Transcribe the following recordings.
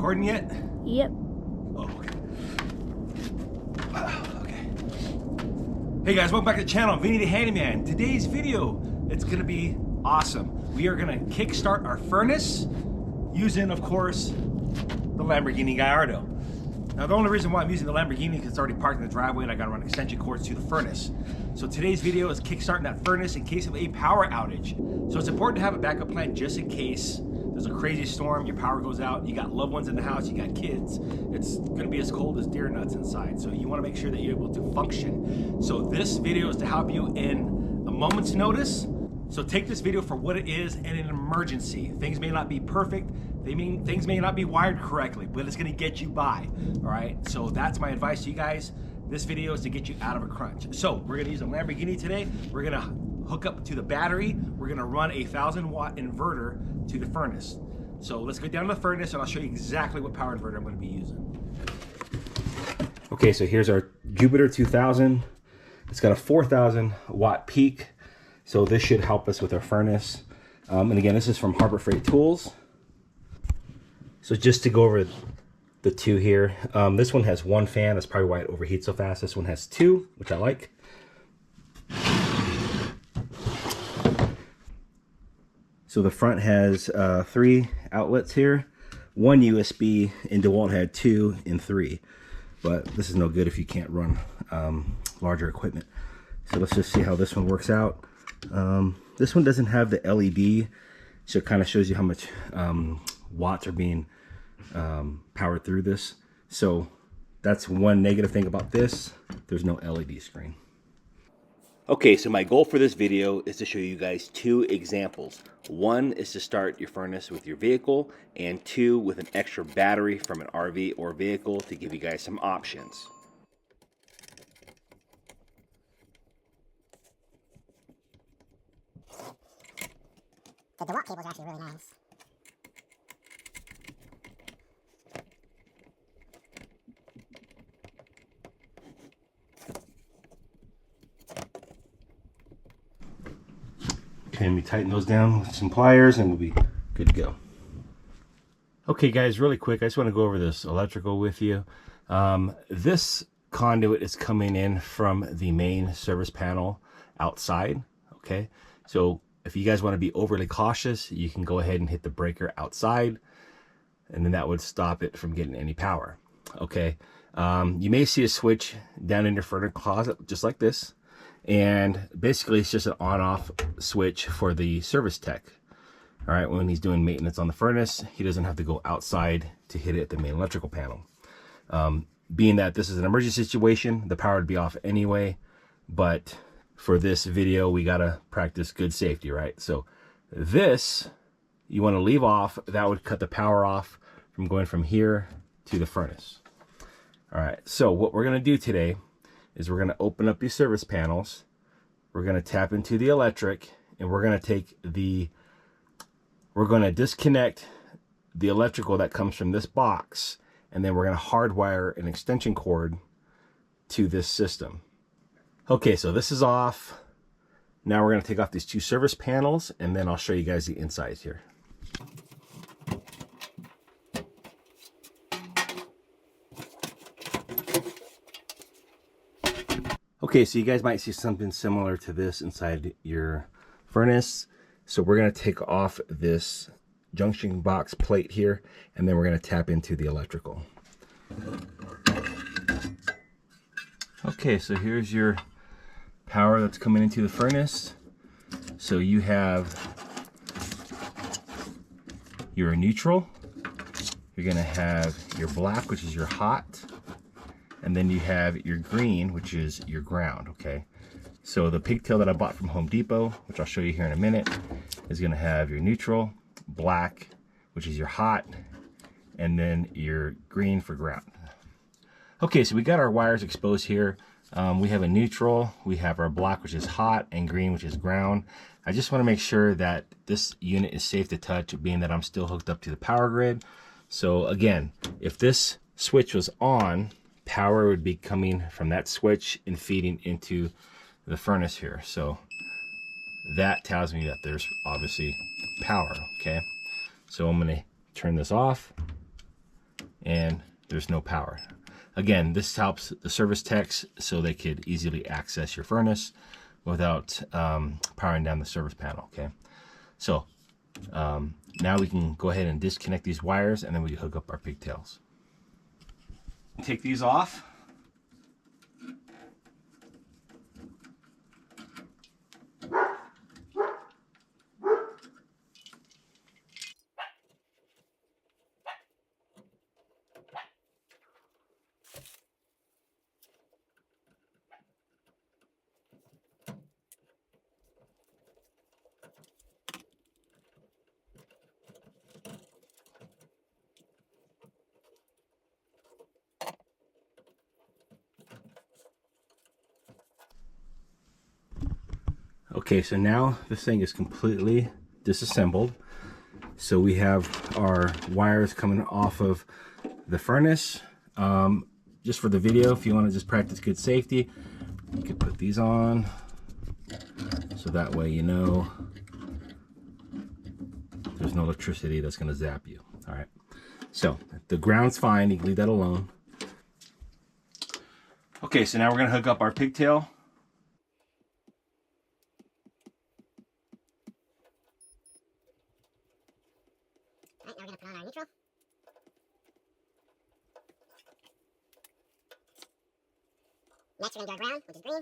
recording yet? Yep. Oh, okay. Okay. Hey guys, welcome back to the channel. Vinny the Handyman. Today's video, it's gonna be awesome. We are gonna kickstart our furnace using, of course, the Lamborghini Gallardo. Now, the only reason why I'm using the Lamborghini is because it's already parked in the driveway and I gotta run extension cords to the furnace. So today's video is kickstarting that furnace in case of a power outage. So it's important to have a backup plan just in case there's a crazy storm, your power goes out, you got loved ones in the house, you got kids, it's gonna be as cold as deer nuts inside. So you wanna make sure that you're able to function. So this video is to help you in a moment's notice. So take this video for what it is in an emergency. Things may not be perfect, things may not be wired correctly, but it's gonna get you by, all right? So that's my advice to you guys. This video is to get you out of a crunch. So we're gonna use a Lamborghini today. We're gonna hook up to the battery. We're gonna run a 1,000-watt inverter to the furnace. So let's go down to the furnace and I'll show you exactly what power inverter I'm gonna be using. Okay, so here's our Jupiter 2000. It's got a 4,000-watt peak. So this should help us with our furnace. And again, this is from Harbor Freight Tools. So just to go over the two here, this one has one fan. That's probably why it overheats so fast. This one has two, which I like. So the front has 3 outlets here. One USB, and DeWalt had 2 and 3. But this is no good if you can't run larger equipment. So let's just see how this one works out. This one doesn't have the LED, so it kind of shows you how much watts are being powered through this. So that's one negative thing about this. There's no LED screen. Okay, so my goal for this video is to show you guys 2 examples. One is to start your furnace with your vehicle, and 2 with an extra battery from an RV or vehicle to give you guys some options. The DeWalt cable is actually really nice. Okay, let me tighten those down with some pliers and we'll be good to go. Okay guys, really quick, I just want to go over this electrical with you. This conduit is coming in from the main service panel outside, okay? So if you guys want to be overly cautious, you can go ahead and hit the breaker outside, and then that would stop it from getting any power, okay? You may see a switch down in your furnace closet, just like this. And basically it's just an on-off switch for the service tech. All right, when he's doing maintenance on the furnace, he doesn't have to go outside to hit it at the main electrical panel. Being that this is an emergency situation, the power would be off anyway, but for this video, we gotta practice good safety, right? So this, you wanna leave off. That would cut the power off from going from here to the furnace. All right, so what we're gonna do today is we're gonna open up these service panels. We're gonna tap into the electric, and we're gonna disconnect the electrical that comes from this box, and then we're gonna hardwire an extension cord to this system. Okay, so this is off. Now we're gonna take off these 2 service panels, and then I'll show you guys the insides here. Okay, so you guys might see something similar to this inside your furnace. So we're gonna take off this junction box plate here, and then we're gonna tap into the electrical. Okay, so here's your power that's coming into the furnace. So you have your neutral, you're gonna have your black, which is your hot, and then you have your green, which is your ground, okay? So the pigtail that I bought from Home Depot, which I'll show you here in a minute, is gonna have your neutral, black, which is your hot, and then your green for ground. Okay, so we got our wires exposed here. We have a neutral, we have our black, which is hot, and green, which is ground. I just wanna make sure that this unit is safe to touch, being that I'm still hooked up to the power grid. So again, if this switch was on, power would be coming from that switch and feeding into the furnace here. So that tells me that there's obviously power, okay? So I'm gonna turn this off. and there's no power. Again, this helps the service techs so they could easily access your furnace without powering down the service panel, okay? So now we can go ahead and disconnect these wires, and then we can hook up our pigtails. Take these off. Okay, so now this thing is completely disassembled. So we have our wires coming off of the furnace. Just for the video, if you want to just practice good safety, you can put these on. So that way you know there's no electricity that's going to zap you. All right. So the ground's fine. You can leave that alone. Okay, so now we're going to hook up our pigtail. Alright, now we're going to put on our neutral. Next we're going to do our ground, which is green.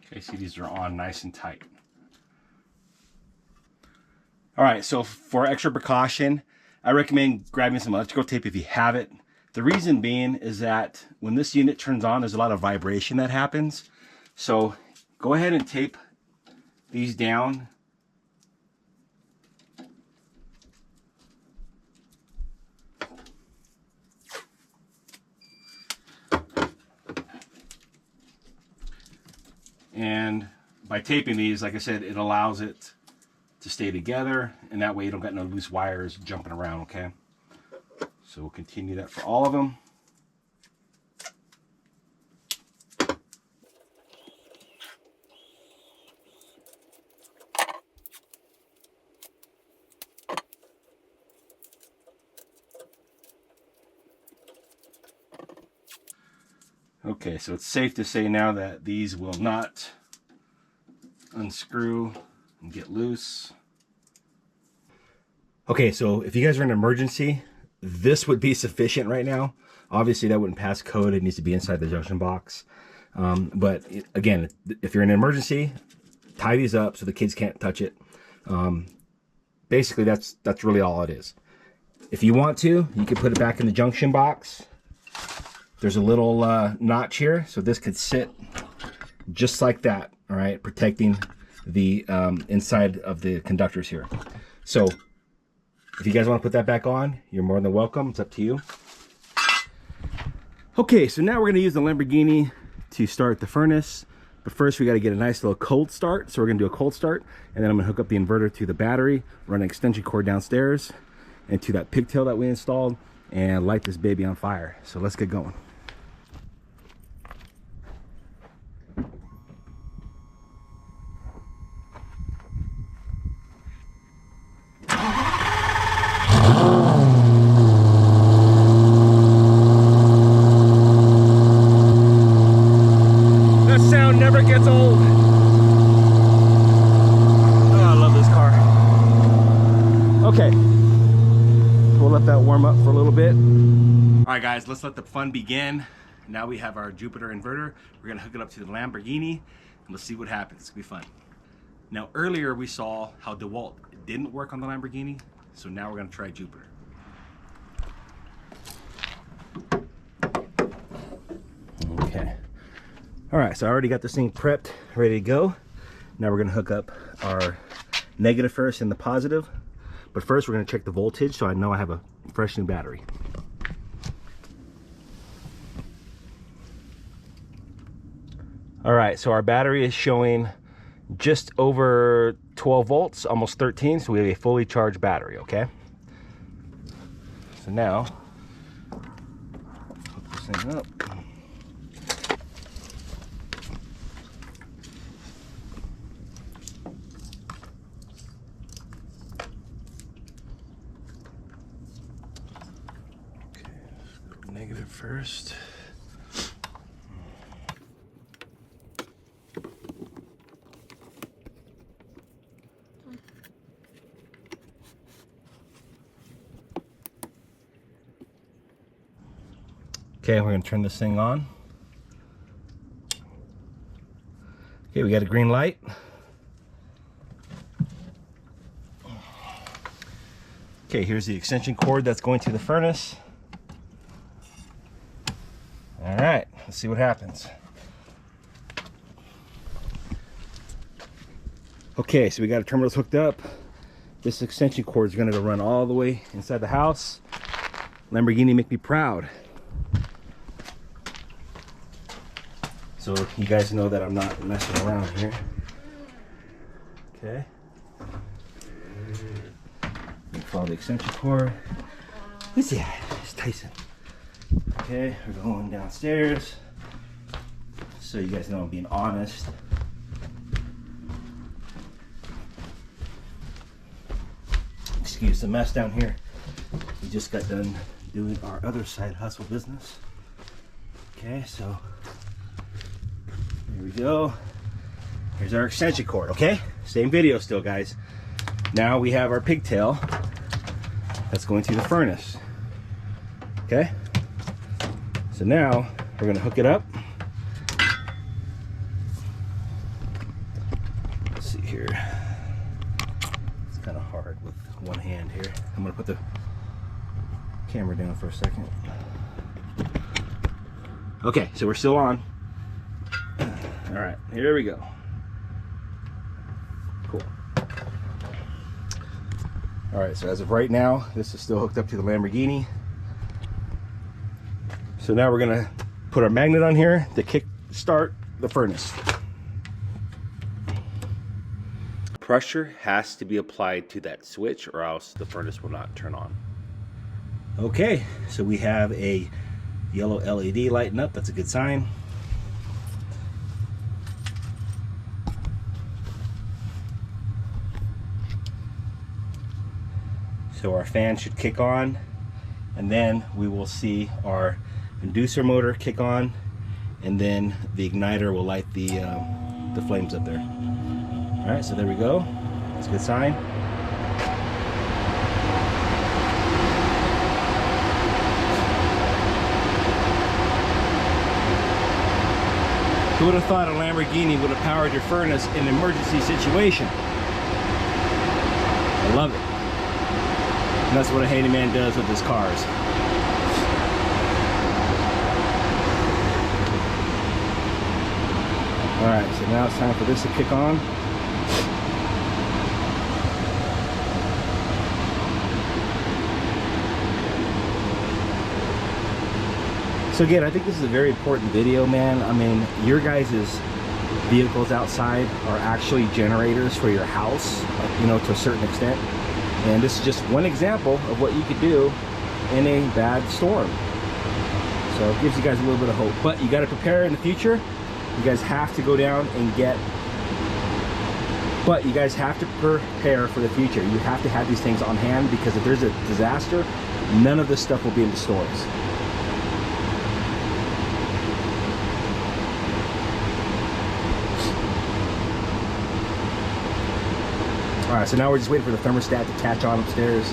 Okay, see, these are on nice and tight. All right, so for extra precaution, I recommend grabbing some electrical tape if you have it. The reason being is that when this unit turns on, there's a lot of vibration that happens. So go ahead and tape these down. And by taping these, like I said, it allows it to stay together, and that way you don't got no loose wires jumping around, okay? So we'll continue that for all of them. Okay, so it's safe to say now that these will not unscrew and get loose. Okay, so if you guys are in an emergency, this would be sufficient right now. Obviously that wouldn't pass code. It needs to be inside the junction box. But again, if you're in an emergency, tie these up so the kids can't touch it. Basically that's really all it is. If you want to, you can put it back in the junction box. There's a little notch here, so this could sit just like that, all right, protecting the inside of the conductors here. So if you guys want to put that back on, you're more than welcome. It's up to you. Okay, so now we're going to use the Lamborghini to start the furnace. But first, we got to get a nice little cold start. So we're going to do a cold start, and then I'm going to hook up the inverter to the battery, run an extension cord downstairs, and to that pigtail that we installed, and light this baby on fire. So let's get going. Gets old. Oh, I love this car. Okay, we'll let that warm up for a little bit. All right, guys, let's let the fun begin. Now we have our Jupiter inverter. We're gonna hook it up to the Lamborghini, and let's see what happens. It's gonna be fun. Now, earlier we saw how DeWalt didn't work on the Lamborghini, so now we're gonna try Jupiter. Okay. All right, so I already got this thing prepped, ready to go. Now we're gonna hook up our negative first and the positive. But first we're gonna check the voltage so I know I have a fresh new battery. All right, so our battery is showing just over 12 volts, almost 13, so we have a fully charged battery, okay? So now, hook this thing up. first. Okay, we're gonna turn this thing on. Okay, we got a green light. Okay, here's the extension cord that's going to the furnace. All right, let's see what happens. Okay, so we got our terminals hooked up. This extension cord is gonna run all the way inside the house. Lamborghini, make me proud. So you guys know that I'm not messing around here. Okay. Follow the extension cord. Who's that? It's Tyson. Okay, we're going downstairs. So you guys know I'm being honest. Excuse the mess down here. We just got done doing our other side hustle business. Okay, so here we go. Here's our extension cord, okay? Same video still, guys. Now we have our pigtail that's going to the furnace. Okay? So now we're gonna hook it up. Let's see here. It's kind of hard with one hand here. I'm gonna put the camera down for a second. Okay, so we're still on. All right, here we go. Cool. All right, so as of right now, this is still hooked up to the Lamborghini. So now we're gonna put our magnet on here to kick start the furnace. Pressure has to be applied to that switch or else the furnace will not turn on. Okay, so we have a yellow LED lighting up. That's a good sign. So our fan should kick on, and then we will see our inducer motor kick on, and then the igniter will light the flames up there. All right, so there we go. That's a good sign. Who would have thought a Lamborghini would have powered your furnace in an emergency situation? I love it. And that's what a handyman does with his cars. Alright, so now it's time for this to kick on. So again, I think this is a very important video, man. I mean, your guys' vehicles outside are actually generators for your house, you know, to a certain extent. And this is just one example of what you could do in a bad storm. So it gives you guys a little bit of hope. But you got to prepare in the future. You guys have to go down and get... But you guys have to prepare for the future. You have to have these things on hand, because if there's a disaster, none of this stuff will be in the stores. All right, so now we're just waiting for the thermostat to catch on upstairs.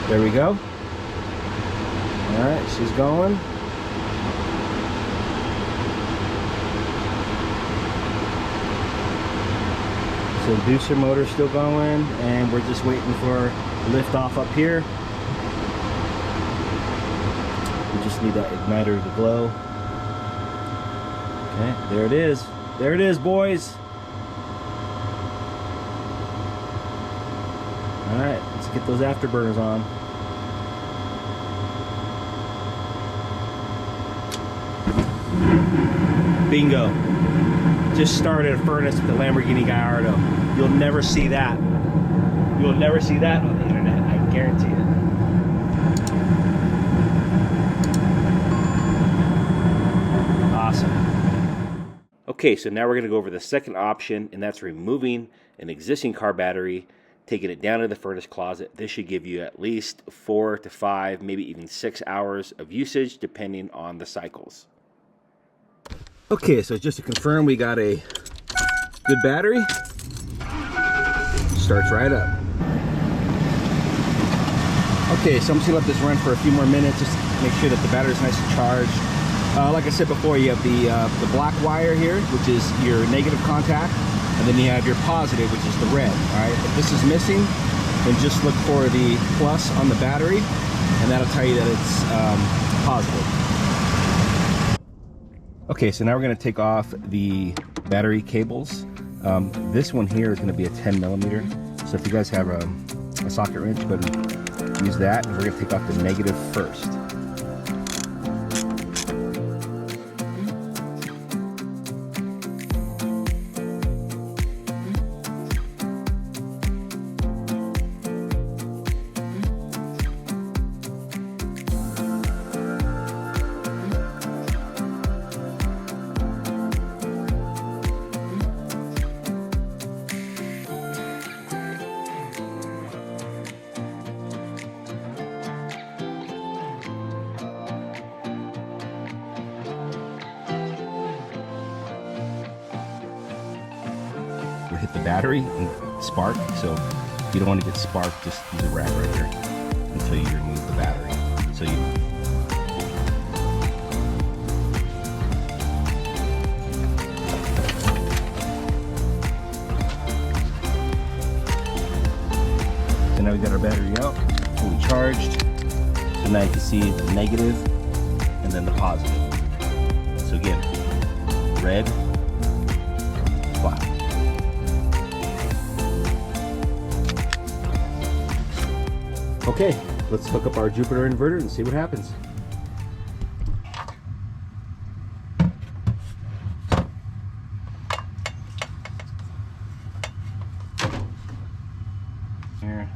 There we go. All right, she's going. So the booster motor's still going, and we're just waiting for lift off up here. We just need that igniter to glow. Okay, there it is. There it is, boys. All right, let's get those afterburners on. Bingo. Just started a furnace with the Lamborghini Gallardo. You'll never see that. You'll never see that on the internet, I guarantee it. Awesome. Okay, so now we're going to go over the second option, and that's removing an existing car battery, taking it down to the furnace closet. This should give you at least 4 to 5, maybe even 6 hours of usage, depending on the cycles. Okay, so just to confirm, we got a good battery. Starts right up. Okay, so I'm just gonna let this run for a few more minutes, just to make sure that the battery's nice and charged. Like I said before, you have the black wire here, which is your negative contact, and then you have your positive, which is the red. All right, if this is missing, then just look for the plus on the battery, and that'll tell you that it's positive. Okay, so now we're going to take off the battery cables. This one here is going to be a 10 millimeter. So if you guys have a socket wrench, go ahead and use that. And we're going to take off the negative first. Hit the battery and spark. So if you don't want to get sparked, just use a rag right here until you remove the battery. So you so now we got our battery out, fully charged. So now you can see the negative and then the positive. So again, red, black. Okay, let's hook up our Jupiter inverter and see what happens. Here.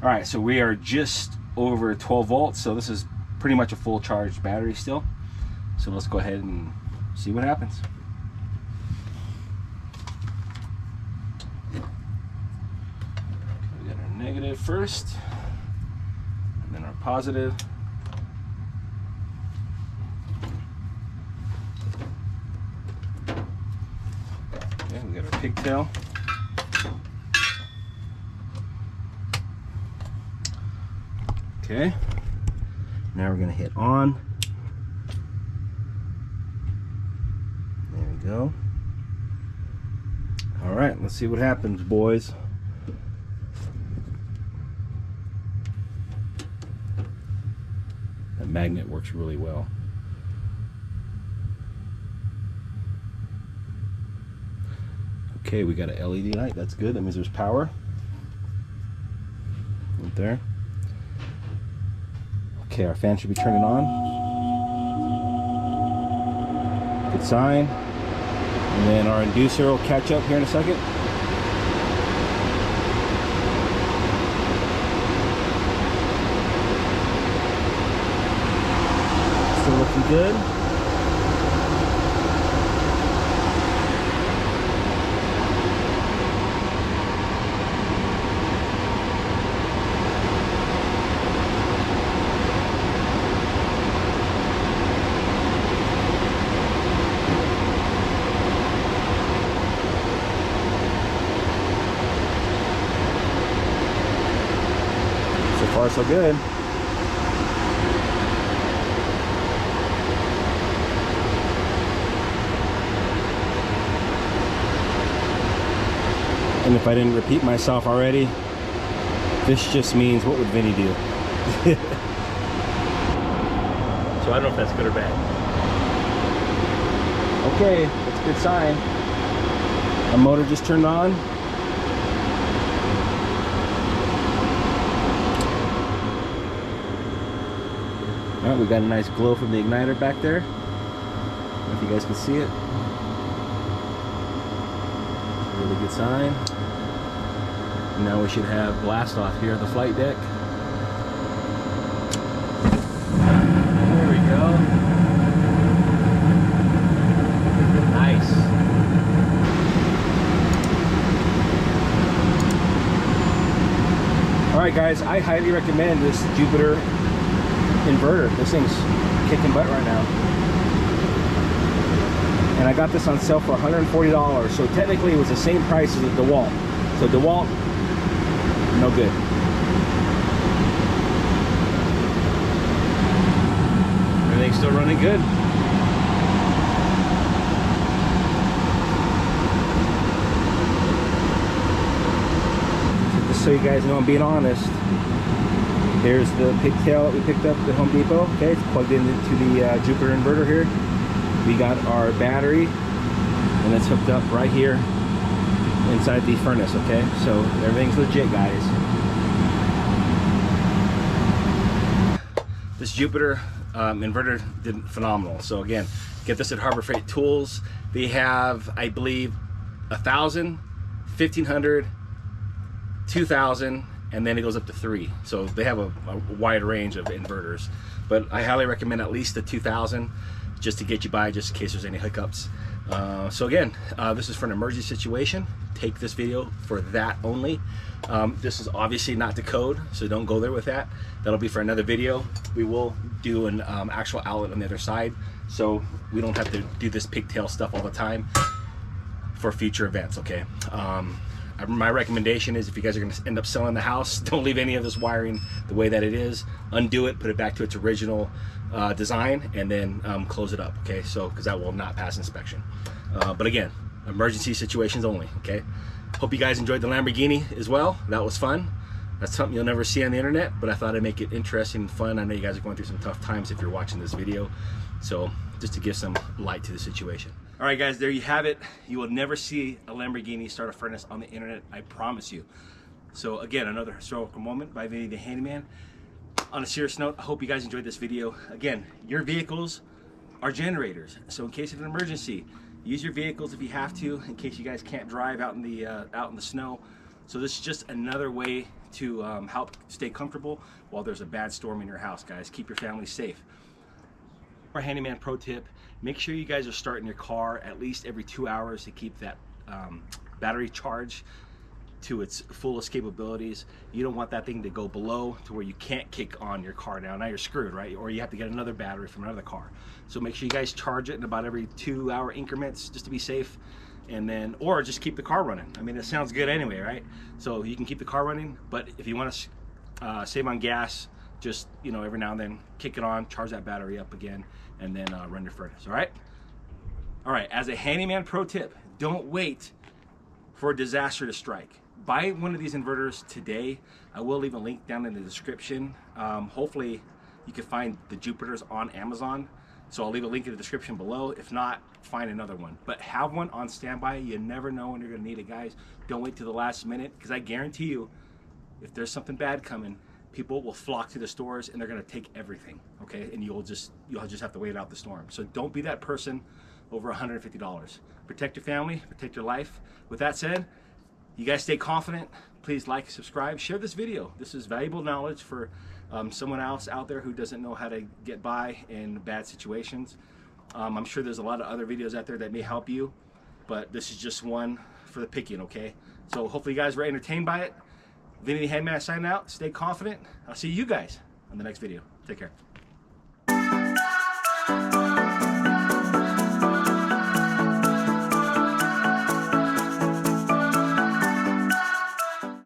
All right, so we are just over 12 volts, so this is pretty much a full charged battery still. So let's go ahead and see what happens. Negative first, and then our positive. Okay, we got our pigtail. Okay, now we're gonna hit on. There we go. All right, let's see what happens, boys. That magnet works really well. Okay, we got an LED light. That's good. That means there's power. Right there. Okay, our fan should be turning on. Good sign. And then our inducer will catch up here in a second. Still looking good. So far, so good. And if I didn't repeat myself already, this just means, what would Vinny do? So I don't know if that's good or bad. Okay, that's a good sign. Our motor just turned on. All right, we got a nice glow from the igniter back there. I don't know if you guys can see it. Really good sign. And now we should have blast off here on the flight deck. There we go. Nice. Alright guys, I highly recommend this Jupiter inverter. This thing's kicking butt right now. And I got this on sale for $140, so technically it was the same price as the DeWalt. So DeWalt, no good. Everything's still running good. Just so you guys know I'm being honest, here's the pigtail that we picked up at Home Depot. Okay, it's plugged into the Jupiter inverter here. We got our battery, and it's hooked up right here inside the furnace. Okay, so everything's legit, guys. This Jupiter inverter did phenomenal. So again, get this at Harbor Freight Tools. They have, I believe, 1,000, 1,500, 2,000, and then it goes up to 3. So they have a wide range of inverters, but I highly recommend at least the 2,000 just to get you by, just in case there's any hiccups. So again, this is for an emergency situation. Take this video for that only. This is obviously not the code, so don't go there with that. That'll be for another video. We will do an actual outlet on the other side, so we don't have to do this pigtail stuff all the time for future events, okay? My recommendation is, if you guys are going to end up selling the house, don't leave any of this wiring the way that it is. Undo it, put it back to its original design, and then close it up, okay? So, because that will not pass inspection. But again, emergency situations only, okay? Hope you guys enjoyed the Lamborghini as well. That was fun. That's something you'll never see on the internet, but I thought I'd make it interesting and fun. I know you guys are going through some tough times if you're watching this video, so just to give some light to the situation. All right, guys, there you have it. You will never see a Lamborghini start a furnace on the internet, I promise you. So again, another historical moment by Vinny the Handyman. On a serious note, I hope you guys enjoyed this video. Again, your vehicles are generators, so in case of an emergency, use your vehicles if you have to, in case you guys can't drive out in the snow. So this is just another way to help stay comfortable while there's a bad storm in your house, guys. Keep your family safe. Our handyman pro tip: make sure you guys are starting your car at least every 2 hours to keep that battery charged to its fullest capabilities. You don't want that thing to go below to where you can't kick on your car now. Now you're screwed, right? Or you have to get another battery from another car. So make sure you guys charge it in about every 2 hour increments just to be safe. And then, or just keep the car running. I mean, it sounds good anyway, right? So you can keep the car running, but if you want to save on gas, just, you know, every now and then kick it on, charge that battery up again, and then run your furnace. All right? All right, as a handyman pro tip, don't wait for a disaster to strike. Buy one of these inverters today. I will leave a link down in the description. Hopefully you can find the Jupiters on Amazon, so I'll leave a link in the description below. If not, find another one, but have one on standby. You never know when you're gonna need it, guys. Don't wait till the last minute, because I guarantee you, if there's something bad coming, people will flock to the stores and they're gonna take everything, okay? And you'll just have to wait out the storm. So don't be that person over $150. Protect your family, protect your life. With that said, you guys stay confident. Please like, subscribe, share this video. This is valuable knowledge for someone else out there who doesn't know how to get by in bad situations. I'm sure there's a lot of other videos out there that may help you, but this is just one for the picking, okay? So hopefully you guys were entertained by it. Vinny the Handyman signing out. Stay confident. I'll see you guys on the next video. Take care.